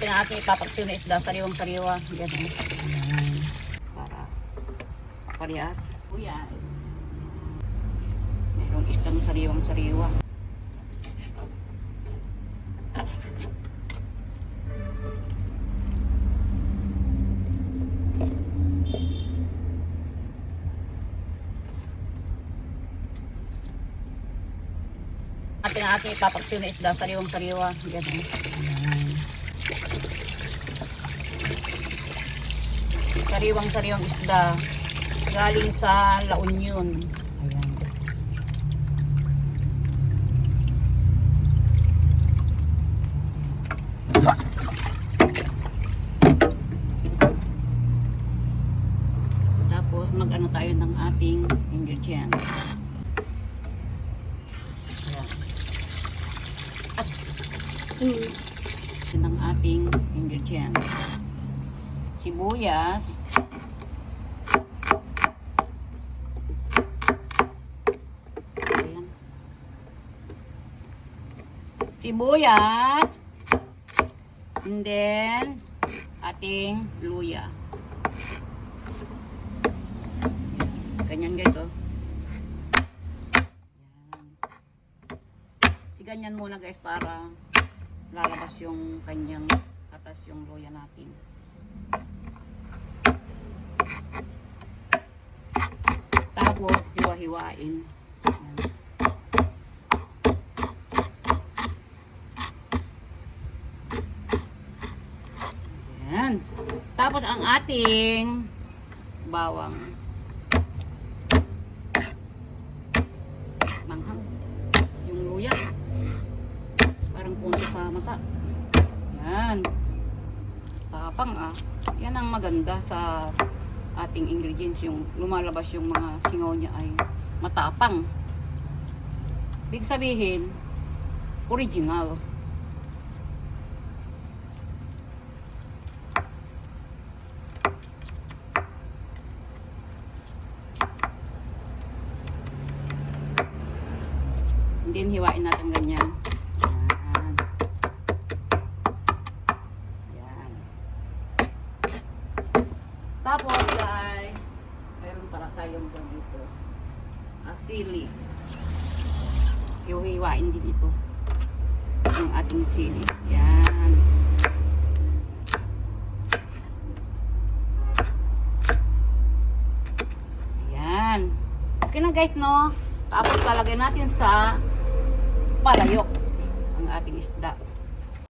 ating ipapagsiw na isda, sariwang-sariwa. Yan. Para parehas. Yes. Merong isdang sariwang-sariwa. Ating ipapagsiw na isda, sariwang-sariwa. Yan. Sariwang-sariwang isda galing sa La Union. Ayan. Tapos mag-ano tayo ng ating ingredients. Ng ating ingredients. Sibuyas, ayan. Sibuyas, and then ating luya. Ganyan guys, oh. Ganyan muna guys para lalabas yung kanyang katas yung luya natin. Tapos hiwa-hiwain. Ayan. Tapos ang ating bawang. Manghang. Yung luya. Parang punto sa mata. Yan. Tapang ah. Yan ang maganda sa ating ingredients. Yung lumalabas yung mga singaw niya ay matapang. Ibig sabihin, original. Then hiwain natin ganyan. Tapos guys, meron pala tayong dito. Sili. Hiwain din ito. Yung ating sili. Yan. Ayan. Okay na guys, no? Tapos lalagay natin sa palayok ang ating isda.